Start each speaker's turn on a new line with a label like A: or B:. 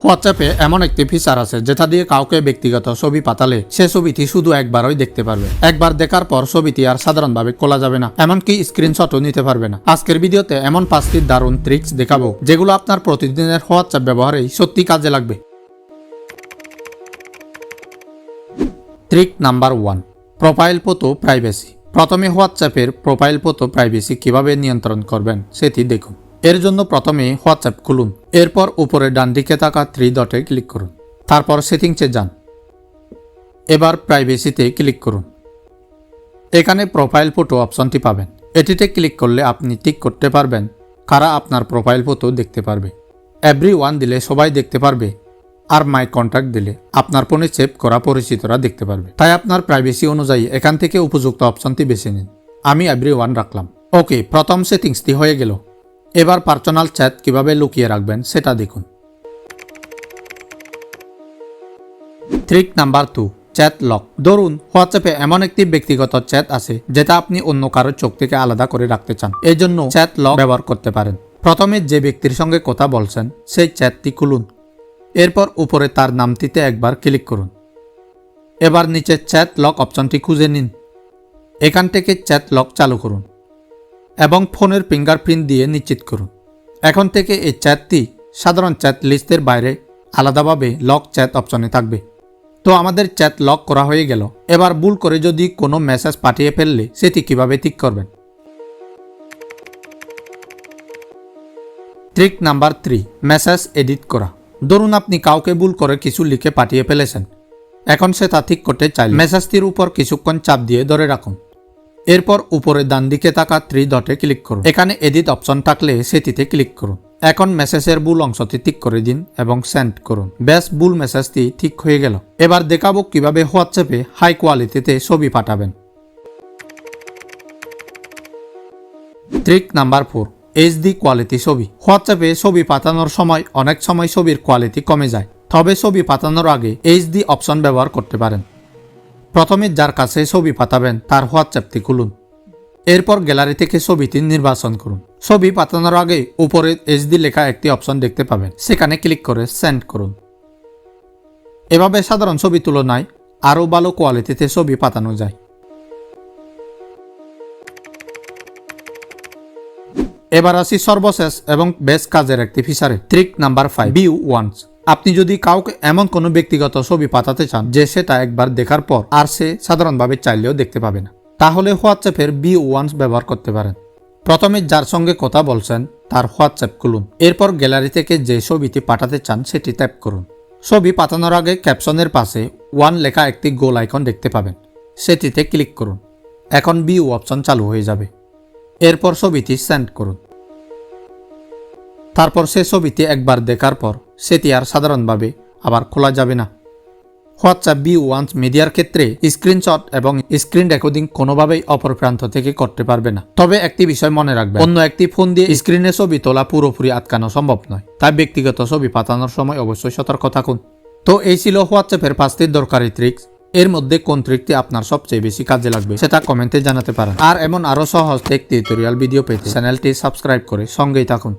A: হোয়াটসঅ্যাপে এমন একটি ফিচার আছে যেটা দিয়ে কাউকে ব্যক্তিগত ছবি পাঠালে সে ছবিটি শুধু একবারই দেখতে পারবে। একবার দেখার পর ছবিটি আর সাধারণভাবে খোলা যাবে না, এমনকি স্ক্রিনশটও নিতে পারবে না। আজকের ভিডিওতে এমন 5টি দারুণ ট্রিক্স দেখাবো যেগুলো আপনার প্রতিদিনের হোয়াটসঅ্যাপ ব্যবহারেই সত্যি কাজে লাগবে। Trick number 1, profile photo privacy. প্রথমে হোয়াটসঅ্যাপের প্রোফাইল ফটো প্রাইভেসি কিভাবে নিয়ন্ত্রণ করবেন সেটি দেখুন। এর জন্য প্রথমে হোয়াটসঅ্যাপ খুলুন, এরপর উপরে ডান দিকে থাকা 3 ডটে ক্লিক করুন, তারপর সেটিংসে যান। এবার প্রাইভেসিতে ক্লিক করুন। এখানে প্রোফাইল ফটো অপশনটি পাবেন। এটিতে ক্লিক করলে আপনি ঠিক করতে পারবেন কারা আপনার প্রোফাইল ফটো দেখতে পারবে। এভরিওয়ান দিলে সবাই দেখতে পারবে, আর মাই কন্ট্যাক্ট দিলে আপনার ফোনে সেভ করা পরিচিতরা দেখতে পারবে। তাই আপনার প্রাইভেসি অনুযায়ী এখান থেকে উপযুক্ত অপশনটি বেছে নিন। আমি এভরিওয়ান রাখলাম। ওকে, প্রথম সেটিংসটি হয়ে গেল। এবার পার্সোনাল চ্যাট কিভাবে লুকিয়ে রাখবেন সেটা দেখুন। Trick number 2, chat lock. ধরুন হোয়াটসঅ্যাপে এমন একটি ব্যক্তিগত চ্যাট আছে যেটা আপনি অন্য কারোর চোখ থেকে আলাদা করে রাখতে চান। এই জন্য চ্যাট লক ব্যবহার করতে পারেন। প্রথমে যে ব্যক্তির সঙ্গে কথা বলছেন সেই চ্যাটটি খুলুন, এরপর উপরে তার নামটিতে একবার ক্লিক করুন। এবার নিচে চ্যাট লক অপশনটি খুঁজে নিন। এখান থেকে চ্যাট লক চালু করুন এবং ফোনের ফিঙ্গারপ্রিন্ট দিয়ে নিশ্চিত করুন। এখন থেকে এই চ্যাটটি সাধারণ চ্যাট লিস্টের বাইরে আলাদাভাবে লক চ্যাট অপশনে থাকবে। তো আমাদের চ্যাট লক করা হয়ে গেল। এবার ভুল করে যদি কোনো মেসেজ পাঠিয়ে ফেললে সেটি কিভাবে ঠিক করবেন। ট্রিক নাম্বার 3, মেসেজ এডিট করা। ধরুন আপনি কাউকে ভুল করে কিছু লিখে পাঠিয়ে ফেলেছেন। এখন সেটা ঠিক করতে চাইলে মেসেজটির উপর কিছুক্ষণ চাপ দিয়ে ধরে রাখুন, এরপর উপরে ডান দিকে থাকা 3 ডটে ক্লিক করুন। এখানে এডিট অপশন থাকলে সেটিতে ক্লিক করুন। এখন মেসেজের ভুল অংশটি ঠিক করে দিন এবং সেন্ড করুন। ব্যাস, ভুল মেসেজটি ঠিক হয়ে গেল। এবার দেখাবো কিভাবে হোয়াটসঅ্যাপে হাই কোয়ালিটিতে ছবি পাঠাবেন। ট্রিক নাম্বার 4, এইচডি কোয়ালিটি ছবি। হোয়াটসঅ্যাপে ছবি পাঠানোর সময় অনেক সময় ছবির কোয়ালিটি কমে যায়। তবে ছবি পাঠানোর আগে এইচডি অপশন ব্যবহার করতে পারেন। প্রথমে যার কাছে ছবি পাঠাবেন তার হোয়াটসঅ্যাপটি খুলুন, এরপর গ্যালারি থেকে ছবিটি নির্বাচন করুন। ছবি পাঠানোর আগে উপরে এইচডি লেখা একটি অপশন দেখতে পাবেন, সেখানে ক্লিক করে সেন্ড করুন। এভাবে সাধারণ ছবি তুলনায় আরও ভালো কোয়ালিটিতে ছবি পাঠানো যায়। এবার আসি সর্বশেষ এবং বেশ কাজের একটি ফিচারে। Trick number 5, view once. আপনি যদি কাউকে এমন কোনো ব্যক্তিগত ছবি পাঠাতে চান যে সেটা একবার দেখার পর আর সে সাধারণভাবে চাইলেও দেখতে পাবে না, তাহলে হোয়াটসঅ্যাপের ভিউ ওয়ান্স ব্যবহার করতে পারেন। প্রথমে যার সঙ্গে কথা বলছেন তার হোয়াটসঅ্যাপ খুলুন, এরপর গ্যালারি থেকে যে ছবিটি পাঠাতে চান সেটি ট্যাপ করুন। ছবি পাঠানোর আগে ক্যাপশনের পাশে 1 লেখা একটি গোল আইকন দেখতে পাবেন, সেটিতে ক্লিক করুন। এখন ভিউ অপশন চালু হয়ে যাবে। এরপর ছবিটি সেন্ড করুন। তারপর সে ছবিটি একবার দেখার পর সেটি আর সাধারণভাবে আবার খোলা যাবে না। হোয়াটসঅ্যাপ ভিউ ওয়ান্স মিডিয়ার ক্ষেত্রে স্ক্রিনশট এবং স্ক্রিন রেকর্ডিং কোনোভাবেই অপর প্রান্ত থেকে করতে পারবে না। তবে একটি বিষয় মনে রাখবেন, অন্য একটি ফোন দিয়ে স্ক্রিনে ছবি তোলা পুরোপুরি আটকানো সম্ভব নয়। তাই ব্যক্তিগত ছবি পাঠানোর সময় অবশ্যই সতর্ক থাকুন। তো এই ছিল হোয়াটসঅ্যাপের 5টি দরকারি ট্রিক্স। এর মধ্যে কোন ট্রিকটি আপনার সবচেয়ে বেশি কাজে লাগবে সেটা কমেন্টে জানাতে পারেন। আর এমন আরও সহজ টেক টিউটোরিয়াল ভিডিও পেতে চ্যানেলটি সাবস্ক্রাইব করে সঙ্গেই থাকুন।